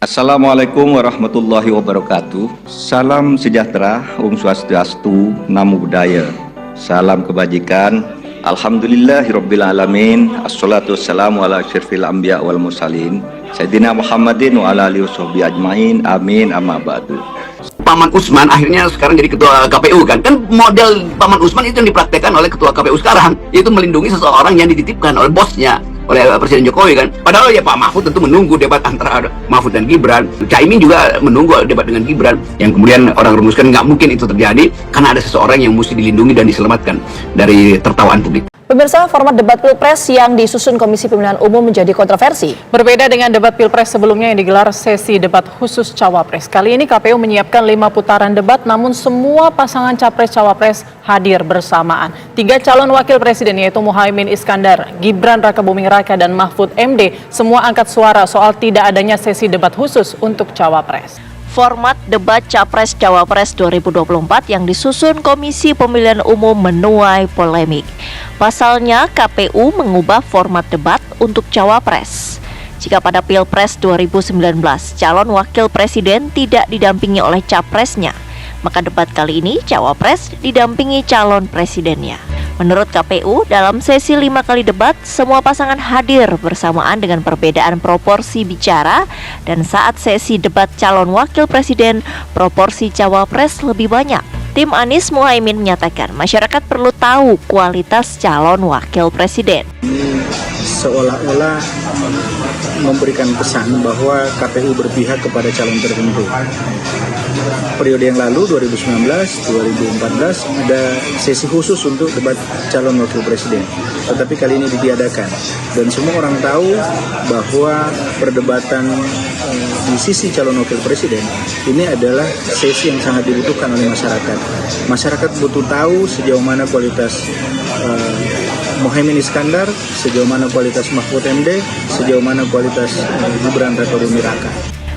Assalamualaikum warahmatullahi wabarakatuh. Salam sejahtera, Om Swastiastu, Namo Buddhaya. Salam kebajikan. Alhamdulillahirabbil alamin. Assalatu wassalamu ala asyrafil anbiya wal mursalin. Sayyidina Muhammadin wa ala alihi washabihi ajmain. Amin amma ba'du. Paman Usman akhirnya sekarang jadi ketua KPU kan model Paman Usman itu yang dipraktekkan oleh ketua KPU sekarang, yaitu melindungi seseorang yang dititipkan oleh bosnya, oleh Presiden Jokowi kan. Padahal ya Pak Mahfud tentu menunggu debat antara Mahfud dan Gibran. Caimin juga menunggu debat dengan Gibran, yang kemudian orang rumuskan nggak mungkin itu terjadi karena ada seseorang yang mesti dilindungi dan diselamatkan dari tertawaan publik. Pemirsa, format debat Pilpres yang disusun Komisi Pemilihan Umum menjadi kontroversi. Berbeda dengan debat Pilpres sebelumnya yang digelar sesi debat khusus Cawapres. Kali ini KPU menyiapkan 5 putaran debat, namun semua pasangan Capres-Cawapres hadir bersamaan. 3 calon wakil presiden yaitu Muhaimin Iskandar, Gibran Rakabuming Raka, dan Mahfud MD semua angkat suara soal tidak adanya sesi debat khusus untuk Cawapres. Format debat Capres-Cawapres 2024 yang disusun Komisi Pemilihan Umum menuai polemik. Pasalnya, KPU mengubah format debat untuk Cawapres. Jika pada Pilpres 2019, calon wakil presiden tidak didampingi oleh capresnya, maka debat kali ini Cawapres didampingi calon presidennya. Menurut KPU, dalam sesi 5 kali debat, semua pasangan hadir bersamaan dengan perbedaan proporsi bicara, dan saat sesi debat calon wakil presiden, proporsi Cawapres lebih banyak. Tim Anies Muhaimin menyatakan masyarakat perlu tahu kualitas calon wakil presiden. Ini seolah-olah memberikan pesan bahwa KPU berpihak kepada calon tertentu. Periode yang lalu 2019, 2014 ada sesi khusus untuk debat calon wakil presiden. Tetapi kali ini ditiadakan. Dan semua orang tahu bahwa perdebatan di sisi calon wakil presiden ini adalah sesi yang sangat dibutuhkan oleh masyarakat. Masyarakat butuh tahu sejauh mana kualitas Muhaimin Iskandar, sejauh mana kualitas Mahfud MD, sejauh mana kualitas Gibran Rakabuming Raka.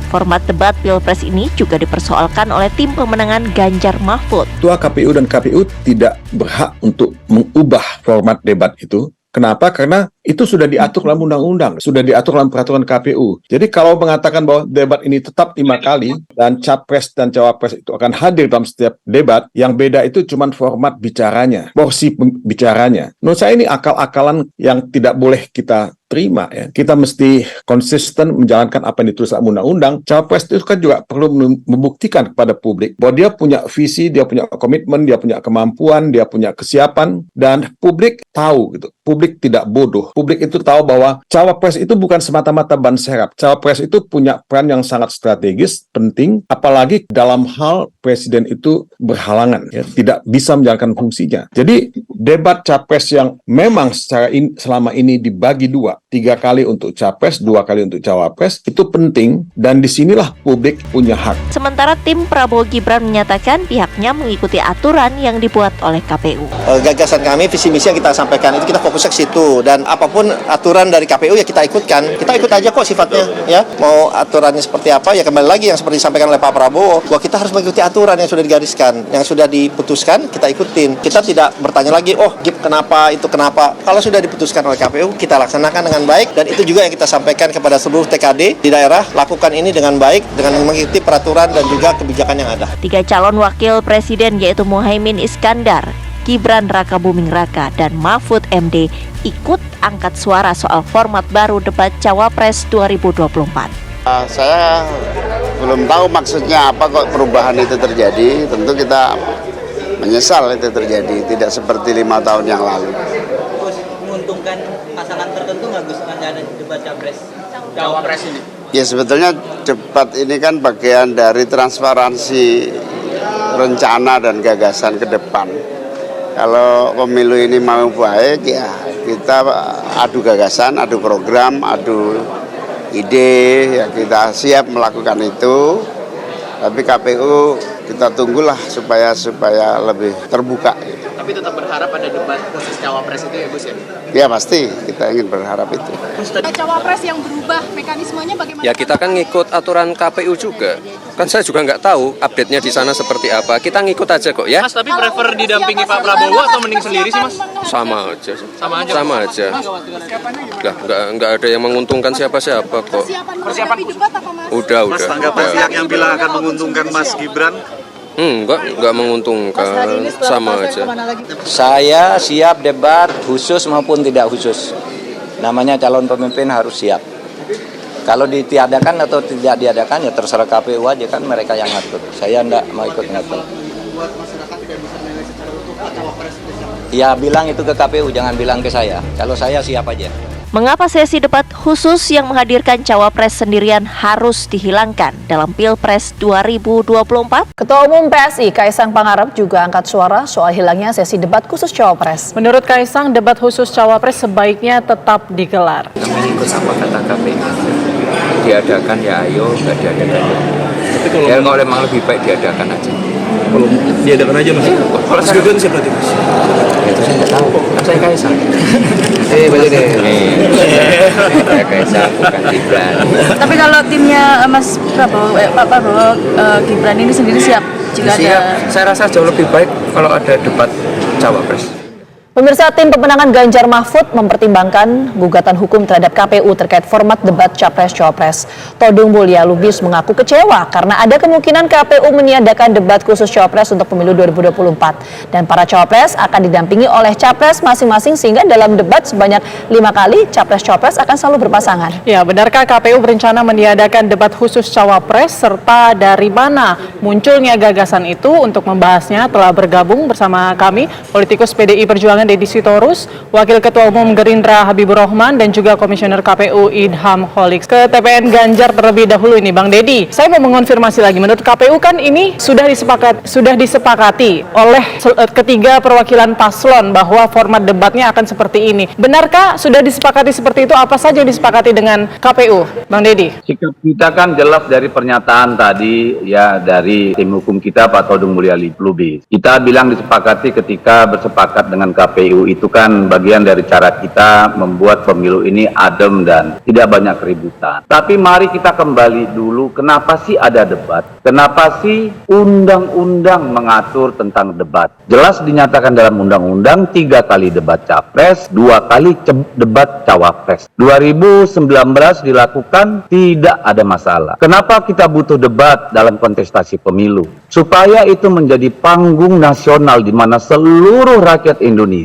Format debat Pilpres ini juga dipersoalkan oleh tim pemenangan Ganjar Mahfud. Ketua KPU dan KPU tidak berhak untuk mengubah format debat itu. Kenapa? Karena itu sudah diatur dalam undang-undang, sudah diatur dalam peraturan KPU. Jadi kalau mengatakan bahwa debat ini tetap 5 kali dan Capres dan Cawapres itu akan hadir dalam setiap debat, yang beda itu cuma format bicaranya, porsi bicaranya. Menurut saya ini akal-akalan yang tidak boleh kita terima ya. Kita mesti konsisten menjalankan apa yang ditulis dalam undang-undang. Cawapres itu kan juga perlu membuktikan kepada publik bahwa dia punya visi, dia punya komitmen, dia punya kemampuan, dia punya kesiapan, dan publik tahu gitu. Publik tidak bodoh. Publik itu tahu bahwa Cawapres itu bukan semata-mata ban serap. Cawapres itu punya peran yang sangat strategis, penting, apalagi dalam hal presiden itu berhalangan, ya, tidak bisa menjalankan fungsinya. Jadi debat Capres yang memang selama ini dibagi 2, 3 kali untuk Capres, 2 kali untuk Cawapres, itu penting, dan disinilah publik punya hak. Sementara tim Prabowo Gibran menyatakan pihaknya mengikuti aturan yang dibuat oleh KPU. Gagasan kami, visi misi yang kita sampaikan itu kita fokusnya ke situ, dan apapun aturan dari KPU ya kita ikutkan. Kita ikut aja kok sifatnya ya. Mau aturannya seperti apa ya kembali lagi yang seperti disampaikan oleh Pak Prabowo, bahwa kita harus mengikuti aturan yang sudah digariskan, yang sudah diputuskan, kita ikutin. Kita tidak bertanya lagi, oh Gib kenapa, itu kenapa. Kalau sudah diputuskan oleh KPU, kita laksanakan dengan baik, dan itu juga yang kita sampaikan kepada seluruh TKD di daerah, lakukan ini dengan baik, dengan mengikuti peraturan dan juga kebijakan yang ada. 3 calon wakil presiden yaitu Muhaimin Iskandar, Gibran Rakabuming Raka, dan Mahfud MD ikut angkat suara soal format baru debat Cawapres 2024. Saya belum tahu maksudnya apa kok perubahan itu terjadi. Tentu kita menyesal itu terjadi, tidak seperti 5 tahun yang lalu. Menguntungkan pasangan tertentu nggak Gus dengan ada debat Cawapres ini? Ya sebetulnya debat ini kan bagian dari transparansi rencana dan gagasan ke depan. Kalau pemilu ini mau baik ya kita adu gagasan, adu program, adu ide, ya kita siap melakukan itu. Tapi KPU kita tunggulah supaya lebih terbuka. Tapi tetap berharap ada debat khusus cawapres itu ya Gus ya? Ya pasti, kita ingin berharap itu. Cawapres yang berubah mekanismenya bagaimana? Ya kita kan ngikut aturan KPU juga. Kan saya juga nggak tahu update-nya di sana seperti apa. Kita ngikut aja kok ya. Mas, tapi prefer didampingi Pak Prabowo atau mending sendiri sih Mas? Sama aja. Sama aja. Nggak ada yang menguntungkan siapa-siapa kok. Persiapan debat apa Mas? Udah. Mas, tanggapan pihak yang bilang akan menguntungkan Mas Gibran? Enggak menguntungkan, sama aja. Saya siap debat khusus maupun tidak khusus. Namanya calon pemimpin harus siap. Kalau ditiadakan atau tidak diadakan ya terserah KPU aja, kan mereka yang ngatur. Saya enggak mau ikut ngatur. Ya bilang itu ke KPU, jangan bilang ke saya. Kalau saya siap aja. Mengapa sesi debat khusus yang menghadirkan cawapres sendirian harus dihilangkan dalam Pilpres 2024? Ketua Umum PSI Kaisang Pangarep juga angkat suara soal hilangnya sesi debat khusus cawapres. Menurut Kaisang, debat khusus cawapres sebaiknya tetap digelar. Kami ikut apa kata KPU. Diadakan ya ayo, nggak diadakan ya. Kalau memang lebih baik diadakan aja. Kalau diadakan aja Mas. Mas Gibran siapa berarti Mas? Itu saya nggak tahu. Kan saya Kaisang. Baca deh. Saya Kaisang bukan Gibran. Tapi kalau timnya Mas Prabowo, Pak Prabowo, Gibran ini sendiri siap jika ada? Saya rasa jauh lebih baik kalau ada debat cawapres. Pemirsa, tim pemenangan Ganjar Mahfud mempertimbangkan gugatan hukum terhadap KPU terkait format debat Capres-Cawapres. Todung Mulya Lubis mengaku kecewa karena ada kemungkinan KPU meniadakan debat khusus Cawapres untuk pemilu 2024. Dan para Cawapres akan didampingi oleh Capres masing-masing sehingga dalam debat sebanyak 5 kali Capres-Cawapres akan selalu berpasangan. Ya, benarkah KPU berencana meniadakan debat khusus Cawapres serta dari mana munculnya gagasan itu? Untuk membahasnya telah bergabung bersama kami politikus PDI Perjuangan Deddy Sitorus, Wakil Ketua Umum Gerindra Habibur Rahman, dan juga Komisioner KPU Idham Holik. Ke TPN Ganjar terlebih dahulu ini, Bang Deddy. Saya mau mengonfirmasi lagi, menurut KPU kan ini sudah disepakati oleh ketiga perwakilan paslon bahwa format debatnya akan seperti ini. Benarkah sudah disepakati seperti itu? Apa saja yang disepakati dengan KPU, Bang Deddy? Sikap kita kan jelas dari pernyataan tadi ya dari tim hukum kita Pak Todung Mulya Lubis. Kita bilang disepakati ketika bersepakat dengan KPU itu kan bagian dari cara kita membuat pemilu ini adem dan tidak banyak keributan. Tapi mari kita kembali dulu, kenapa sih ada debat? Kenapa sih undang-undang mengatur tentang debat? Jelas dinyatakan dalam undang-undang 3 kali debat capres, 2 kali debat cawapres. 2019 dilakukan, tidak ada masalah. Kenapa kita butuh debat dalam kontestasi pemilu? Supaya itu menjadi panggung nasional di mana seluruh rakyat Indonesia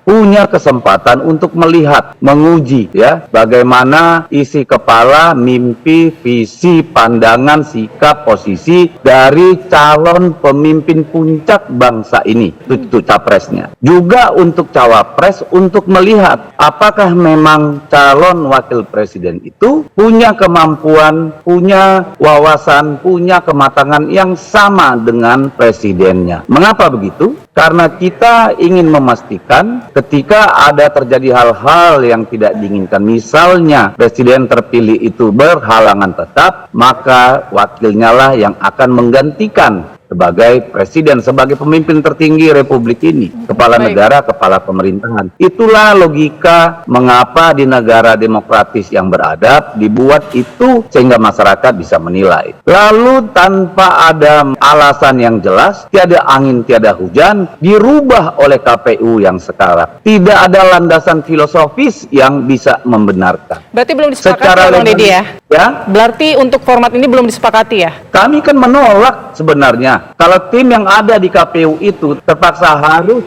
punya kesempatan untuk melihat, menguji ya bagaimana isi kepala, mimpi, visi, pandangan, sikap, posisi dari calon pemimpin puncak bangsa ini, itu capresnya. Juga untuk cawapres untuk melihat apakah memang calon wakil presiden itu punya kemampuan, punya wawasan, punya kematangan yang sama dengan presidennya. Mengapa begitu? Karena kita ingin memastikan ketika ada terjadi hal-hal yang tidak diinginkan, misalnya presiden terpilih itu berhalangan tetap, maka wakilnya lah yang akan menggantikan sebagai presiden, sebagai pemimpin tertinggi republik ini, kepala negara, kepala pemerintahan. Itulah logika mengapa di negara demokratis yang beradab dibuat itu sehingga masyarakat bisa menilai. Lalu tanpa ada alasan yang jelas, tiada angin, tiada hujan, dirubah oleh KPU yang sekarang. Tidak ada landasan filosofis yang bisa membenarkan. Berarti belum disepakati, Bang Deddy ya? Ya? Berarti untuk format ini belum disepakati ya? Kami kan menolak sebenarnya. Kalau tim yang ada di KPU itu terpaksa harus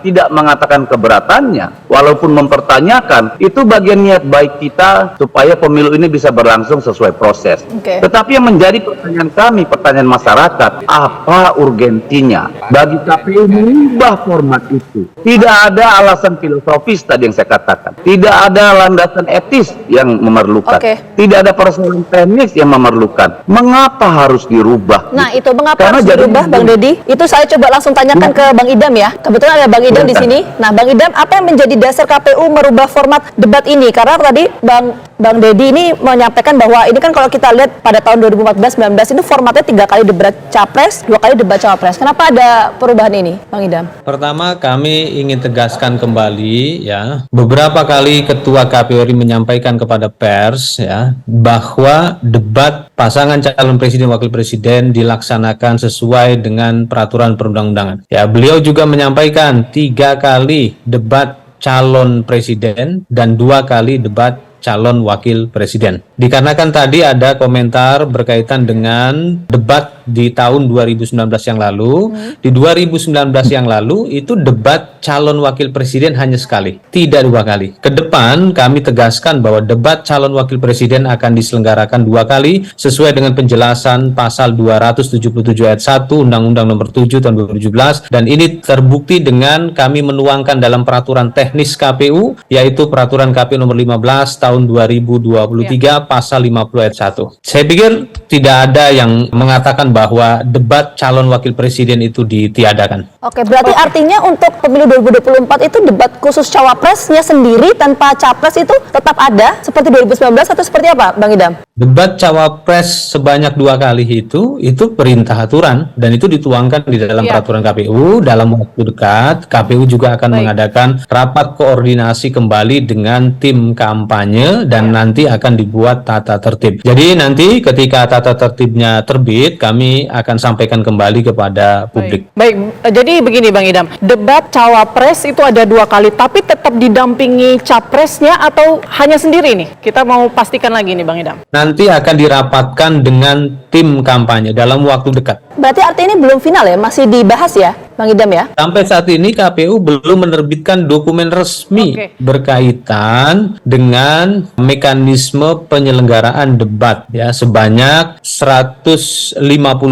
tidak mengatakan keberatannya, walaupun mempertanyakan, itu bagian niat baik kita supaya pemilu ini bisa berlangsung sesuai proses. Tetapi yang menjadi pertanyaan kami, pertanyaan masyarakat, apa urgensinya bagi KPU mengubah format itu? Tidak ada alasan filosofis tadi yang saya katakan. Tidak ada landasan etis yang memerlukan. Tidak ada persoalan teknis yang memerlukan. Mengapa harus dirubah? Nah, itu mengapa karena harus dirubah, Bang Deddy? Itu saya coba langsung tanyakan ke Bang Idam ya. Kebetulan ada Bang Idam di sini. Nah, Bang Idam, apa yang menjadi dasar KPU merubah format debat ini? Karena tadi Bang Deddy ini menyampaikan bahwa ini kan kalau kita lihat pada tahun 2014-19 itu formatnya 3 kali debat capres, 2 kali debat cawapres. Kenapa ada perubahan ini, Bang Idam? Pertama, kami ingin tegaskan kembali ya, beberapa kali Ketua KPU RI menyampaikan kepada pers ya bahwa debat pasangan calon presiden wakil presiden dilaksanakan sesuai dengan peraturan perundang-undangan. Ya, beliau juga menyampaikan 3 kali debat calon presiden dan 2 kali debat calon wakil presiden. Dikarenakan tadi ada komentar berkaitan dengan debat di tahun 2019 yang lalu, di 2019 yang lalu itu debat calon wakil presiden hanya sekali, tidak 2 kali. Ke depan kami tegaskan bahwa debat calon wakil presiden akan diselenggarakan 2 kali sesuai dengan penjelasan pasal 277 ayat 1 Undang-Undang Nomor 7 tahun 2017, dan ini terbukti dengan kami menuangkan dalam peraturan teknis KPU, yaitu peraturan KPU nomor 15 tahun 2023 pasal 50 ayat 1. Saya pikir tidak ada yang mengatakan bahwa debat calon wakil presiden itu ditiadakan. Oke, berarti artinya untuk pemilu 2024 itu debat khusus cawapresnya sendiri tanpa capres itu tetap ada seperti 2019 atau seperti apa, Bang Idam? Debat cawapres sebanyak 2 kali itu perintah aturan dan itu dituangkan di dalam peraturan KPU. Dalam waktu dekat KPU juga akan mengadakan rapat koordinasi kembali dengan tim kampanye dan nanti akan dibuat tata tertib. Jadi nanti ketika tata tertibnya terbit kami akan sampaikan kembali kepada publik. Baik, jadi begini Bang Idam, debat cawapres itu ada 2 kali tapi tetap didampingi capresnya atau hanya sendiri nih? Kita mau pastikan lagi nih Bang Idam. Nanti akan dirapatkan dengan tim kampanye dalam waktu dekat. Berarti artinya ini belum final ya, masih dibahas ya, Bang Idam ya? Sampai saat ini KPU belum menerbitkan dokumen resmi berkaitan dengan mekanisme penyelenggaraan debat ya, sebanyak 150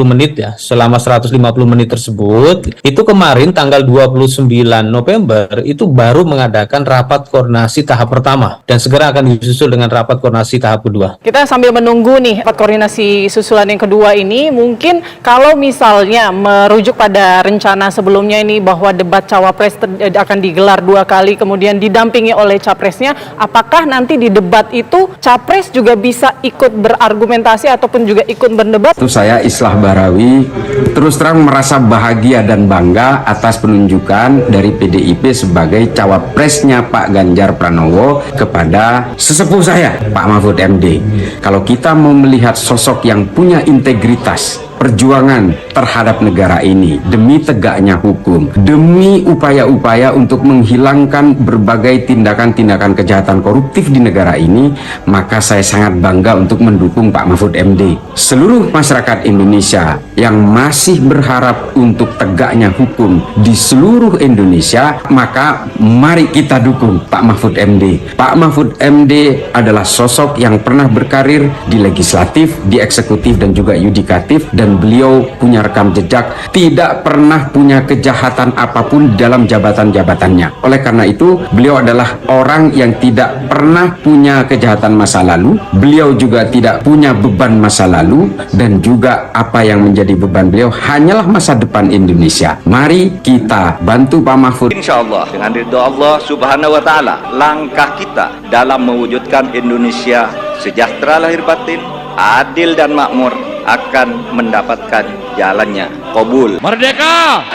menit ya. Selama 150 menit tersebut, itu kemarin tanggal 29 November itu baru mengadakan rapat koordinasi tahap pertama dan segera akan disusul dengan rapat koordinasi tahap kedua. Kita sambil menunggu nih rapat koordinasi susulan yang kedua ini, mungkin kalau misalnya merujuk pada rencana sebelumnya ini bahwa debat cawapres akan digelar 2 kali kemudian didampingi oleh capresnya, apakah nanti di debat itu capres juga bisa ikut berargumentasi ataupun juga ikut berdebat? Itu saya Islah Barawi terus terang merasa bahagia dan bangga atas penunjukan dari PDIP sebagai cawapresnya Pak Ganjar Pranowo kepada sesepuh saya Pak Mahfud MD. Kalau kita mau melihat sosok yang punya integritas, perjuangan terhadap negara ini demi tegaknya hukum, demi upaya-upaya untuk menghilangkan berbagai tindakan-tindakan kejahatan koruptif di negara ini, maka saya sangat bangga untuk mendukung Pak Mahfud MD. Seluruh masyarakat Indonesia yang masih berharap untuk tegaknya hukum di seluruh Indonesia, maka mari kita dukung Pak Mahfud MD. Pak Mahfud MD adalah sosok yang pernah berkarir di legislatif, di eksekutif dan juga yudikatif, dan beliau punya rekam jejak tidak pernah punya kejahatan apapun dalam jabatan-jabatannya. Oleh karena itu, beliau adalah orang yang tidak pernah punya kejahatan masa lalu. Beliau juga tidak punya beban masa lalu, dan juga apa yang menjadi beban beliau hanyalah masa depan Indonesia. Mari kita bantu Pak Mahfud. Insya Allah dengan ridho Allah Subhanahu wa Ta'ala, langkah kita dalam mewujudkan Indonesia sejahtera lahir batin, adil dan makmur akan mendapatkan jalannya. Qabul. Merdeka!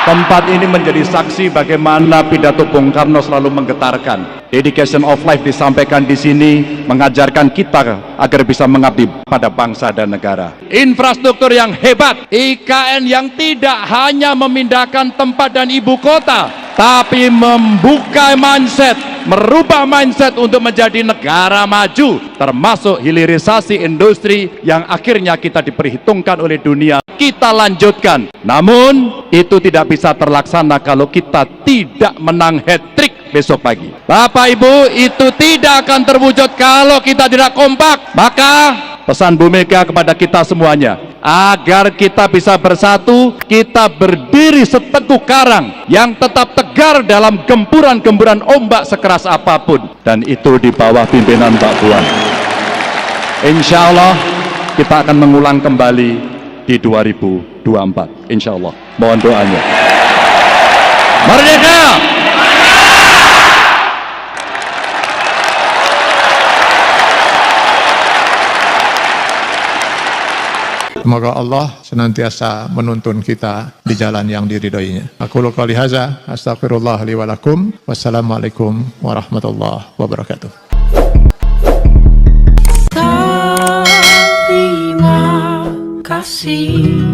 Tempat ini menjadi saksi bagaimana pidato Bung Karno selalu menggetarkan. Dedication of life disampaikan di sini, mengajarkan kita agar bisa mengabdi pada bangsa dan negara. Infrastruktur yang hebat, IKN yang tidak hanya memindahkan tempat dan ibu kota, tapi membuka mindset, merubah mindset untuk menjadi negara maju, termasuk hilirisasi industri yang akhirnya kita diperhitungkan oleh dunia. Kita lanjutkan, namun itu tidak bisa terlaksana kalau kita tidak menang hat-trick besok pagi. Bapak Ibu, itu tidak akan terwujud kalau kita tidak kompak. Maka pesan Bu Mega kepada kita semuanya, agar kita bisa bersatu, kita berdiri seteguh karang yang tetap tegar dalam gempuran-gempuran ombak sekeras apapun, dan itu di bawah pimpinan Mbak Puan. Insya Allah kita akan mengulang kembali di 2024. Insya Allah. Mohon doanya. Merdeka! Semoga Allah senantiasa menuntun kita di jalan yang diridhoinya. Aku qouli hadza, astaghfirullah li wa lakum. Wassalamualaikum warahmatullahi wabarakatuh. Terima kasih.